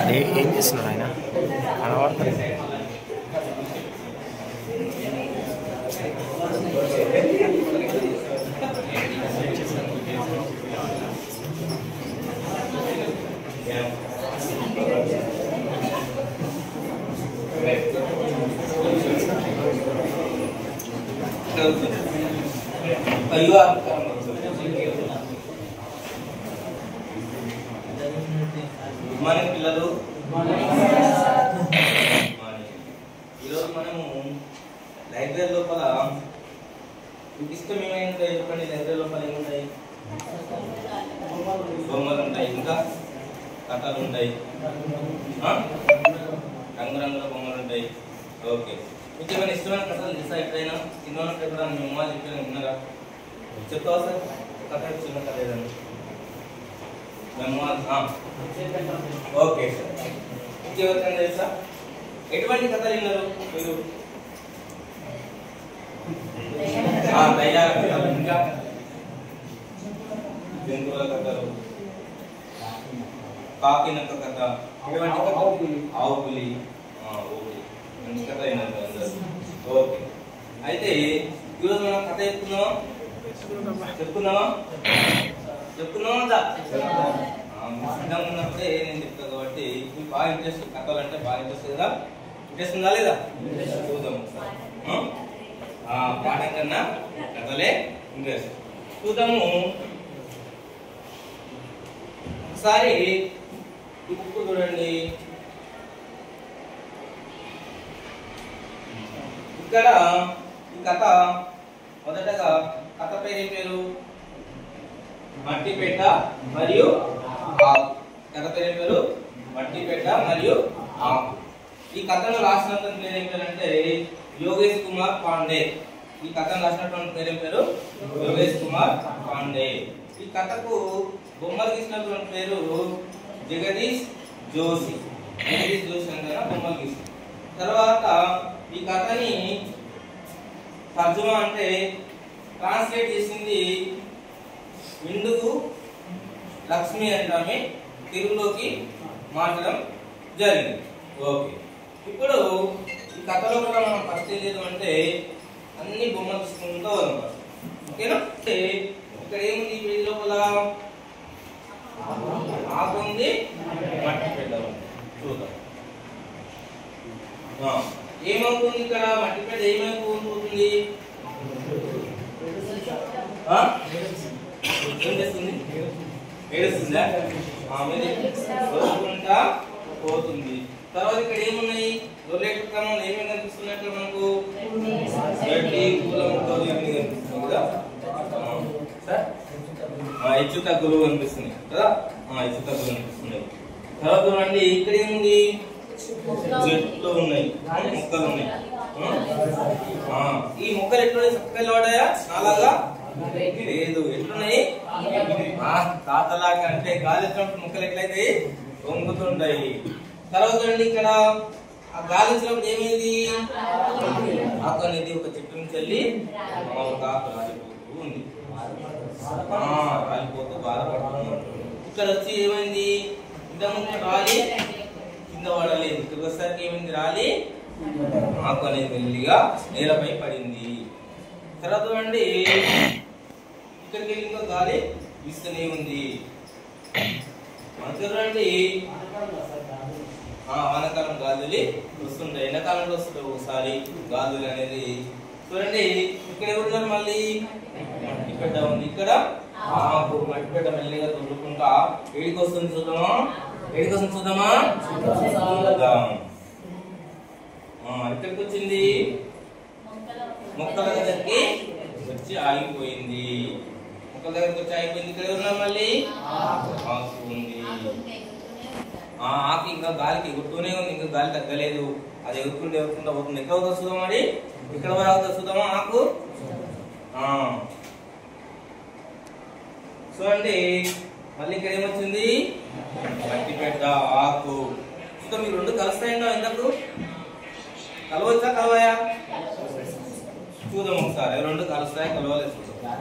అదే ఏం చేస్తున్నారు ఆయన అనవాడతారు. మార్నింగ్ పిల్లలు, ఈరోజు మనము లైబ్రరీ లోపల మీకు ఇష్టం ఏమైనా చెప్పండి. లైబ్రరీ లోపల ఏముంటాయి? బొమ్మలు ఉంటాయి, ఇంకా కథలు ఉంటాయి, రంగురంగుల బొమ్మలు ఉంటాయి. ఓకే, మీకు ఏమైనా ఇష్టమైన కథలు తెలుసా? ఎప్పుడైనా సినిమా ఎప్పుడైనా మీ అమ్మ చెప్పిన విన్నారా? చెప్తావా సార్? కథ చిన్న కథ ఏదన్నా ఓకే సార్. ఇంకెవరికైనా తెలుసా? ఎటువంటి కథలు విన్నారు మీరు? దయ్యాల కథలు, ఇంకా జంతువుల కథలు, కాకినక్క కథ, ఎటువంటి కథ? ఆవు పులి. ఓకే, మంచి కథ విన్నారు అందరూ. ఓకే, అయితే ఈరోజు మనం కథ చెప్పుకుందామా? చెప్పుకున్నామా? సిద్ధంగా ఉన్నప్పుడే నేను చెప్తాను కాబట్టి మీకు బాగా ఇంట్రెస్ట్. కథలు అంటే బాగా ఇంట్రెస్ట్ కదా? ఇంట్రెస్ట్ ఉందా లేదా? చూద్దాం ఒకసారి. పాఠం కన్నా కథలే ఇంట్రెస్ట్. చూద్దాము ఒకసారి. ఈ బుక్ చూడండి. ఇక్కడ ఈ కథ మొదటగా కథ పేరు పేరు మట్టిపేట మరియు ఆకు. కథ పేరు మట్టిపేట మరియు ఆకు. ఈ కథను రాసినటువంటి పేరు ఏం పేరు అంటే యోగేష్ కుమార్ పాండే. ఈ కథను రాసినటువంటి పేరు ఏం పేరు? యోగేష్ కుమార్ పాండే. ఈ కథకు బొమ్మలు గీసినటువంటి పేరు జగదీష్ జోషి. జగదీష్ జోషి అంటే బొమ్మలు గీసి. తర్వాత ఈ కథని తర్జుమా అంటే ట్రాన్స్లేట్ చేసింది విందుకు లక్ష్మి అని ఆమె తెలుగులోకి మార్చడం జరిగింది. ఓకే, ఇప్పుడు ఈ కథలో కూడా మనం ఫస్ట్ ఏం చేద్దామంటే అన్ని బొమ్మలు తీసుకుంటూ అనమాట. ఓకేనా? ఇక్కడ ఏముంది? ఈ పేజీ లోపల ఆకు ఉంది, మట్టి పెట్టాలి. చూద్దాం ఏమవుతుంది ఇక్కడ. మట్టిపేట ఏమైపోతుంది? ఏం చేస్తుంది? ఏడుస్తుందా? రోజుకుంటా పోతుంది. తర్వాత ఇక్కడ ఏమున్నాయి? రొల్లెట్ క్రమంలో ఏమేమి కనిపిస్తున్నట్లు మనకు గడ్డి, పూల ముక్కలు ఇవన్నీ కనిపిస్తుంది కదా. హెచ్చు తగ్గులు కనిపిస్తుంది కదా. హెచ్చు తగ్గులు కనిపిస్తున్నాయి. తర్వాత చూడండి ఇక్కడ ఏముంది? చెట్లు ఉన్నాయి, మొక్కలు ఉన్నాయి. ఈ మొక్కలు ఎట్లున్నాయి? చక్కగా వాడాయా? నాలాగా లేదు. ఎట్లున్నాయి? తాతలాగా అంటే గాలి వచ్చినప్పుడు మొక్కలు ఎట్లయితే వంగుతుంటాయి. తర్వాత చూడండి ఇక్కడ ఆ గాలి వచ్చినప్పుడు ఏమైంది? ఆకు అనేది ఒక చెట్టు నుంచి వెళ్ళి ఒక ఆకు రాలిపోతూ ఉంది. రాలిపోతూ బాధపడుతుంది. ఇక్కడ వచ్చి ఏమైంది? ఇంతకుముందు రాలి కింద పడలేదు. ఇక్కడికి వచ్చేసరికి ఏమైంది? రాలి ఆకు అనేది మెల్లిగా నేలపై పడింది. తర్వాత చూడండి ఇక్కడికి వెళ్ళి ఇంకా గాలి వీస్తూనే ఉంది. మనకు చూడండి వానాకాలం గాజులు వస్తుంటాయి, ఎండాకాలంలో వస్తుంటాయి ఒకసారి గాజులు అనేది. చూడండి ఇక్కడ ఎవరున్నారు? మళ్ళీ మట్టిపేట ఉంది. ఇక్కడ ఆకు. మట్టిపేట మెల్లిగా తొలుకుంటా ఏడికి వస్తుంది చూద్దామా? ఏడికి వస్తుంది చూద్దామా? ఇక్కడికి వచ్చింది, మొక్కల దగ్గరికి వచ్చి ఆగిపోయింది. మొక్కల దగ్గరికి వచ్చి ఆగిపోయింది. ఇక్కడ ఎవరున్నారు? మళ్ళీ ఆకు ఉంది. ఆకు ఇంకా గాలికి ఎగురుతూనే ఉంది, ఇంకా గాలి తగ్గలేదు. అది ఎగురుకుంటూ పోతుంది. ఎక్కడ అవుతుంది చూద్దాం. మరి ఇక్కడ వరకు అవుతుంది చూద్దామా? ఆకు చూడండి. మళ్ళీ ఇక్కడ ఏమొచ్చింది? మట్టిపేట, ఆకు. ఇంకా మీరు రెండు కలుస్తాయండి. ఎందుకు కలవచ్చా కలవాయా చూద్దాం ఒకసారి రెండు కలుస్తాయి కలవలేదు చూద్దాం.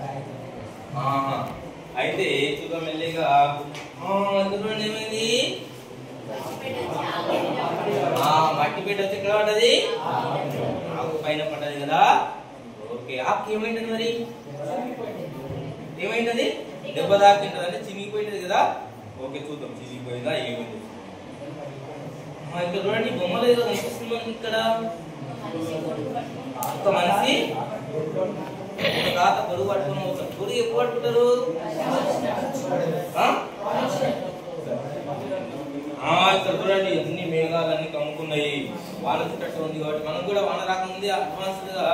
అయితే చూద్దాం మెల్లిగా. చూడండి ఏమైంది మట్టి పెట్టి వచ్చి ఎక్కడ పడ్డది ఆకు పైన పడ్డది కదా. ఓకే ఆకు ఏమైంటది మరి ఏమైంటది దెబ్బ తాకింటది అంటే చినిగిపోయింటది కదా. ఓకే చూద్దాం చినిగిపోయిందా ఏమైంది. ఇక్కడ చూడండి బొమ్మలు ఏదో కనిపిస్తుంది ఇక్కడ. ఒక మనిషి తాత గొడుగు పట్టుకుని పోతారు. గొడుగు ఎప్పుడు పట్టుకుంటారు ఇక్కడ చూడండి అన్ని మేఘాలన్నీ కమ్ముకున్నాయి. వాన చుట్టూ ఉంది కాబట్టి మనం కూడా వాన రాకముందే అడ్వాన్స్డ్ గా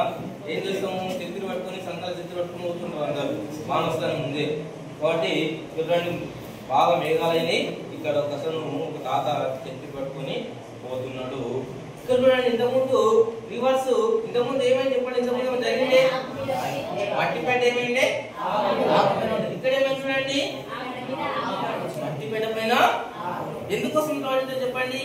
ఏం చేస్తాము చెత్తిరి పట్టుకొని సంతాలు చెత్తిరి పట్టుకుని పోతుంటారు అందరు వాన వస్తాను ముందే. కాబట్టి చూడండి బాగా మేఘాలైనవి. ఇక్కడ ఒక తాత చెత్తిరి పట్టుకొని పోతున్నాడు. ఇక్కడ చూడండి ఇంతకుముందు రివర్స్ ఇంతకుముందు ఏమైంది చెప్పండి. ఇంతకుముందు జరిగిందే మట్టిపేట ఏమైంది ఇక్కడ ఏమైంది చూడండి మట్టిపేట పైన ఎందుకోసం చెప్పండి.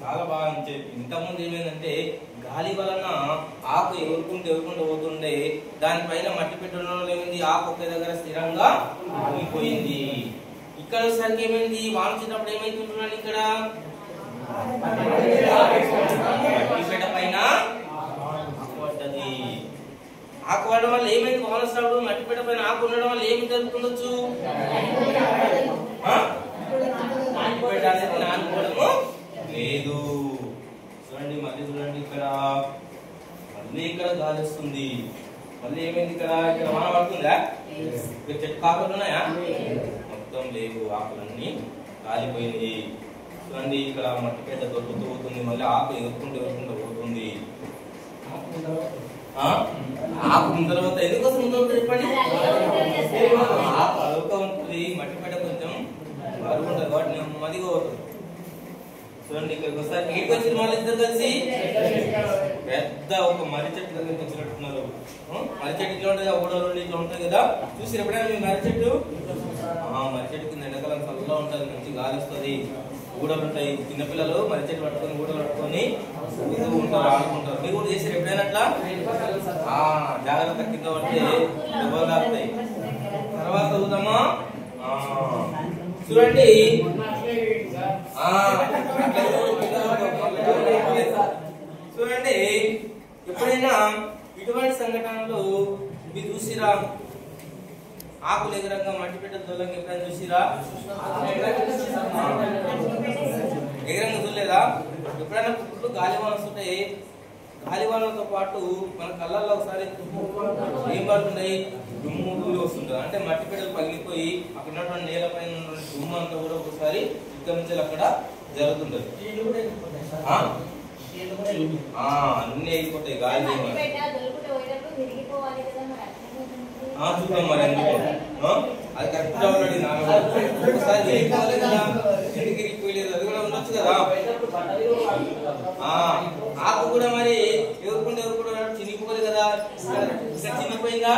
చాలా బాగా చెప్పి ఇంతకుముందు ఏమైందంటే గాలి వలన ఆకు ఎగురుకుంటూ పోతుండే దానిపైన మట్టి పెట్టడం ఏమైంది ఆకు ఒకే దగ్గర స్థిరంగా ఆగిపోయింది. ఇక్కడ వచ్చేసరికి ఏమైంది వాన వచ్చినప్పుడు ఏమైంది చూడండి ఇక్కడ మట్టిపేట పైన ఆకు పడడం వల్ల ఏమైంది వాన వస్తున్నప్పుడు మట్టిపేట పైన ఆకు ఉండడం వల్ల ఏమి జరుగుతుండొచ్చు మట్టిపేట అనేది నానుకోవడము లేదు. చూడండి మళ్ళీ చూడండి ఇక్కడ మళ్ళీ ఇక్కడ గాలి వస్తుంది. మళ్ళీ ఏమైంది ఇక్కడ ఇక్కడ వాన పడుతుందా ఇక్కడ చెట్టు ఆకులు ఉన్నాయా మొత్తం లేవు ఆకులన్నీ కాలిపోయినాయి. చూడండి ఇక్కడ మట్టిపేట దొరుకుతూ పోతుంది. మళ్ళీ ఆకు ఎగురుకుంటూ పోతుంది. ఆకు ముందర పోతా ఎందుకోసం ముందు చెప్పండి ఆకు అడుగుతూ ఉంటుంది. మట్టిపేట కొంచెం బరువు ఉంటుంది కాబట్టి నేను మదిగా పోతుంది. చూడండి ఇక్కడికి ఒకసారి ఇంటికి వచ్చిన వాళ్ళు ఇద్దరు కలిసి పెద్ద ఒక మర్రి చెట్టు దగ్గరికి వచ్చినట్టున్నారు. మర్రి చెట్టు ఇట్లా ఉంటుంది ఊడలు ఇట్లా ఉంటుంది కదా చూసి ఎప్పుడైనా మీ మర్రి చెట్టు మర్రి చెట్టు కింద ఎండాకాలం చల్లగా ఉంటుంది మంచి గాలి వస్తుంది ఊడలు ఉంటాయి. చిన్నపిల్లలు మర్రి చెట్టు పట్టుకొని ఊడలు పట్టుకొని ఉంటారు ఆడుకుంటారు. మీరు కూడా చేసారు ఎప్పుడైనా అట్లా జాగ్రత్త కింద పడితే దెబ్బలు తాకుతాయి. తర్వాత చూద్దామా చూడండి చూడండి ఎప్పుడైనా ఇటువంటి సంఘటనలు మీరు చూసిరా ఆకులు ఎగరంగా మట్టిపేట దొల్లంగా ఎప్పుడైనా చూసిరా ఎగరంగా చూడలేదా. ఎప్పుడైనా ఫుల్ గాలివాన వస్తుంటే గాలివానతో పాటు మన కళ్ళల్లో ఒకసారి ఏం పడుతున్నాయి దుమ్ము దూరి వస్తుంటారు. అంటే మట్టిపేటలు పగిలిపోయి అక్కడ ఉన్నటువంటి నేలపైన ఉన్నటువంటి దుమ్ము అంతా కూడా ఒకసారి ఇక్కడ నుంచి అక్కడ జరుగుతుంటది. అన్ని అయిపోతాయి గాలి చూద్దాం మరి ఎందుకు అది కరెక్ట్ ఒకసారి వెళ్ళిపోవాలి కదా ఎందుకు ఇరిగిపోయలేదు అది కూడా ఉండొచ్చు కదా. ఆకు కూడా మరి ఎగురుకుంటూ చినిగిపోలేదు కదా చినిగిపోయిందా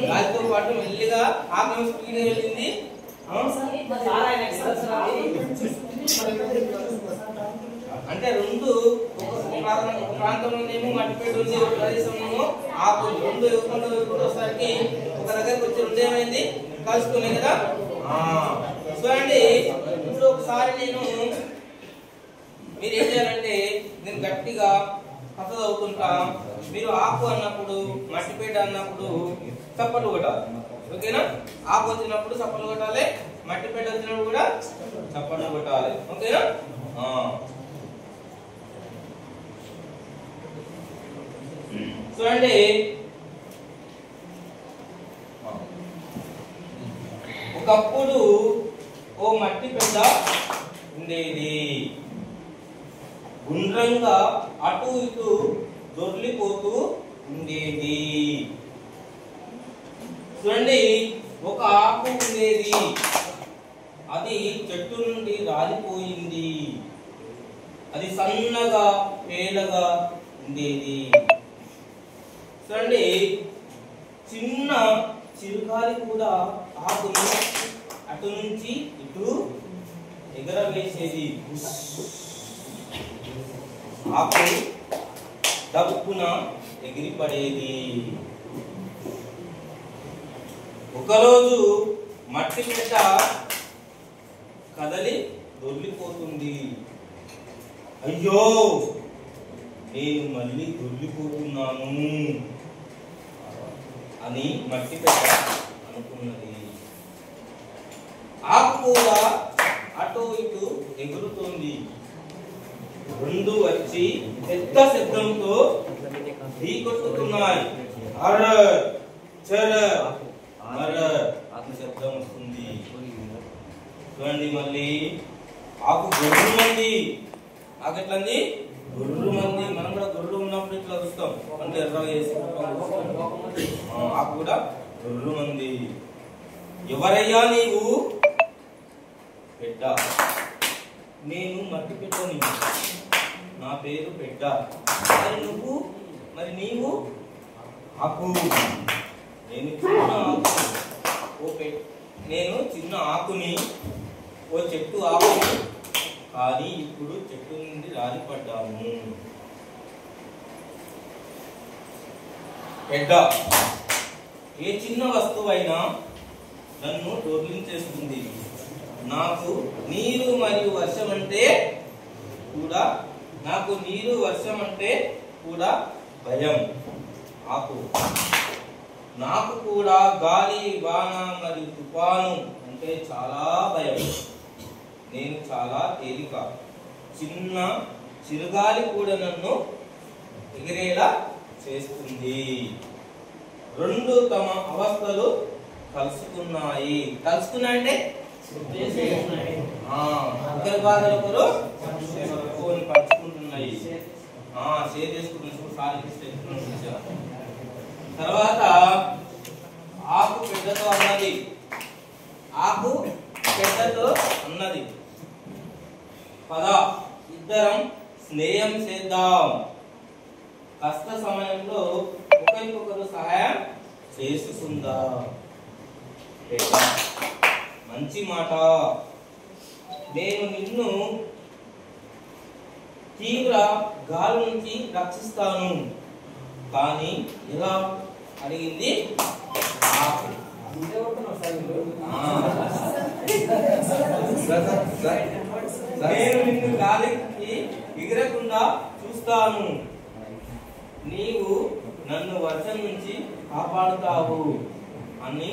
గాలితో పాటు మెల్లిగా ఆకు స్పీడ్ వెళ్ళింది. అంటే రెండు ఒక ప్రాంతంలోనేమో మట్టిపేట ఉంది ఒక ప్రదేశంలో ఆకు రెండు వచ్చేసరికి ఒక దగ్గరకు వచ్చి రెండు ఏమైంది కలుసుకున్నాయి కదా. చూడండి ఇప్పుడు ఒకసారి మీరు ఏం చేయాలంటే నేను గట్టిగా కథ చదువుతుంటా మీరు ఆకు అన్నప్పుడు మట్టిపేట అన్నప్పుడు చప్పట్లు కొట్టాలి. ఓకేనా ఆకు వచ్చినప్పుడు చప్పట్లు కొట్టాలి మట్టిపేట వచ్చినప్పుడు కూడా చప్పట్లు కొట్టాలి. ఓకేనా చూడండి ఒకప్పుడు ఓ మట్టిపేట ఉండేది గుండ్రంగా అటు ఇటు దొర్లిపోతూ ఉండేది. చూడండి ఒక ఆకు ఉండేది అది చెట్టు నుండి రాలిపోయింది. అది సన్నగా పేలగా ఉండేది. చూడండి చిన్న చిరుగాలి కూడా ఆకును అటు నుంచి ఇటు ఎగరవేసేది. ఆకు దప్పున ఎగిరిపడేది. ఒకరోజు మట్టి పెట్ట కదలి దొర్లిపోతుంది. అయ్యో, నేను మళ్ళీ దొర్లిపోతున్నాను అని మట్టి పెట్ట అనుకున్నది. ఆకు కూడా అటు ఇటు ఎగురుతోంది. రెండు వచ్చి పెద్ద శబ్దంతో ఢీకొట్టుతున్నాయి. అర చర అర అతి శబ్దం వస్తుంది. చూడండి, మళ్ళీ ఆకు గొర్రు మంది. ఆకు ఎట్లంది? గొర్రు మంది. మనం కూడా గొర్రెలు ఉన్నప్పుడు ఇట్లా చూస్తాం, అంటే ఎర్ర వేసి ఆకు కూడా గొర్రు మంది. ఎవరయ్యా నీవు? పెట్ట. నేను మట్టి పెట్టని, నా పేరు పెట్ట. మరి నువ్వు, మరి నీవు? ఆకు. నేను చిన్న ఆకు. నేను చిన్న ఆకుని, ఓ చెట్టు ఆకుని, కానీ ఇప్పుడు చెట్టు నుండి రాలిపడ్డాము. పెట్ట. ఏ చిన్న వస్తువైనా నన్ను దొర్లించేస్తుంది. నాకు నీరు మరియు వర్షం అంటే కూడా భయం. ఆకు. నాకు కూడా గాలి, వాన మరియు తుఫాను అంటే చాలా భయం. నేను చాలా తేలిక. చిన్న చిరుగాలి కూడా నన్ను ఎగిరేలా చేస్తుంది. రెండు తమ అవస్థలు కలుసుకున్నాయి. కలుసుకున్నాయంటే ఒకరి బాధలు ఒకరు పంచుకుంటున్నాయి, షేర్ చేసుకుంటున్నాయి. తర్వాత ఆకు పెద్దతో అన్నది. ఆకు పెద్దతో అన్నది, పద ఇద్దరం స్నేహం చేద్దాం. కష్ట సమయంలో ఒకరికొకరు సహాయం చేసుకుందాం. మంచి మాట. నేను నిన్ను తీవ్ర గాలి నుంచి రక్షిస్తాను. కానీ ఎలా అడిగింది ఆకు. నేను నిన్ను గాలికి ఎగిరకుండా చూస్తాను. నీవు నన్ను వర్షం నుంచి కాపాడుతావు అని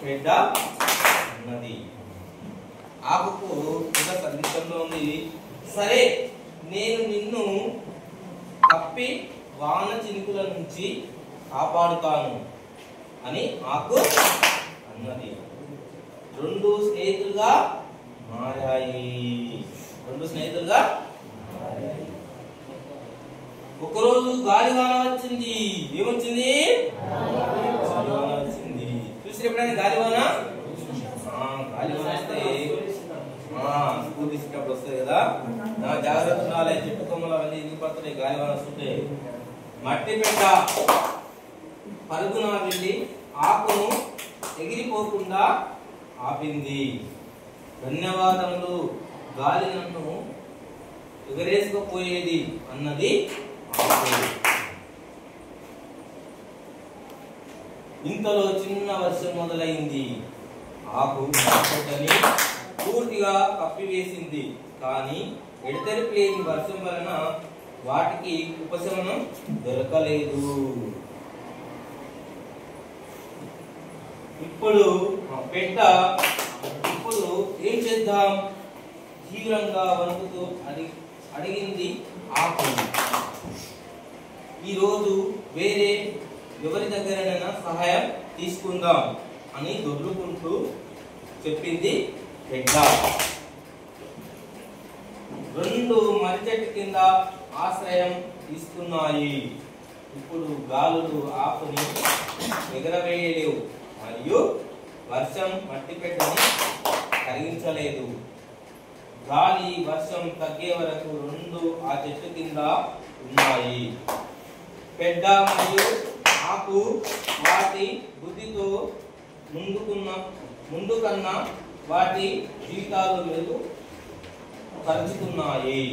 పెద్ద ఉన్నది. ఆకుకు కూడా సందేశంలో ఉంది, సరే నేను నిన్ను కప్పి వాన చినుకుల నుంచి కాపాడుతాను అని ఆకు అన్నది. రెండు స్నేహితులుగా మారాయి. ఒకరోజు గాలివాన వచ్చింది. ఏమొచ్చింది? గాలివాన వచ్చింది. చూసి ఎప్పుడైనా గాలివాన? గాలివాన వస్తే స్కూల్ తీసుకున్నప్పుడు వస్తుంది కదా, జాగ్రత్త ఉండాలి. చెట్టు కొమ్మలు అవన్నీ ఎగిరి పడుతున్నాయి గాలివాన వస్తుంటే. మట్టి పెట్ట పరుగున వెళ్ళి ఆకును ఎగిరిపోకుండా ఆపింది. ధన్యవాదములు, గాలి నన్ను ఎగరేసుకుపోయేది అన్నది ఆకు. ఇంతలో చిన్న వర్షం మొదలైంది. ఆకు చెట్టుని పూర్తిగా కప్పివేసింది. కానీ ఎడతెరిపి లేని వర్షం వలన వాటికి ఉపశమనం దొరకలేదు. ఇప్పుడు ఏం చేద్దాం? తీవ్రంగా వణుకుతూ అడిగింది ఆకు. ఈరోజు వేరే ఎవరి దగ్గరైనా సహాయం తీసుకుందాం అని దొర్లుకుంటూ చెప్పింది పెట్ట. రెండు మర్రి చెట్టు కింద ఆశ్రయం తీసుకున్నాయి. ఇప్పుడు గాలులు ఆకుని ఎగరవేయలేవు మరియు వర్షం మట్టి పెట్టని కరిగించలేదు. గాలి వర్షం తగ్గే వరకు రెండు ఆ చెట్టు కింద ఉన్నాయి. పెద్ద మరియు ఆకు వాటి బుద్ధితో ముందు కన్నా వాటి జీవితాలు మెరుగు పరుచుతున్నాయి.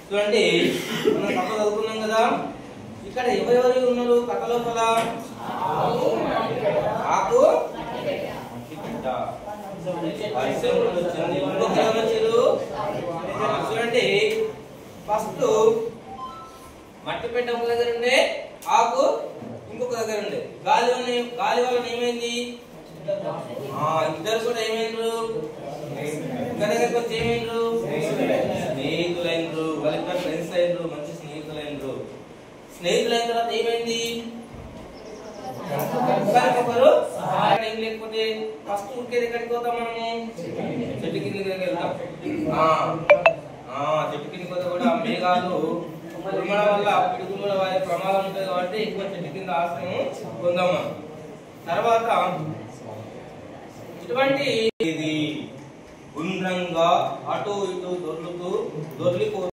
చూడండి, మనం కథ చదువుకున్నాం కదా, ఇక్కడ ఎవరెవరు ఉన్నారు కథ లోపల? ఆకు, చూడండి, ఫస్ట్ మట్టి పెట్ట ఒక దగ్గర ఉండే, ఆకు ఇంకొక దగ్గర ఉండే. గాలి వలన ఏమైంది? ఇద్దరు కూడా ఏమైండ్రు? ఇంకా దగ్గరకు వచ్చి ఏమైండ్రు? స్నేహితులైనరు. వాళ్ళిద్దరు ఫ్రెండ్స్ అయినరు, మంచి స్నేహితులైనరు. స్నేహితులైన తర్వాత ఏమైంది? ఒకరికొకరు ఏం లేకపోతే ఫస్ట్ ఉరికేది ఎక్కడికి పోతాం మనము? చెట్టు కిందకి వెళ్తాం. చెట్టు కిందకి పోతే కూడా మేఘాలు ఉరుమడం వల్ల పిడుగుల వారి ప్రమాదం ఉంటుంది కాబట్టి ఎక్కువ చెట్టు కింద ఆశ్రయం పొందాం మనం. తర్వాత ఇటువంటి ఇది గుండ్రంగా అటు ఇటు దొర్లిపో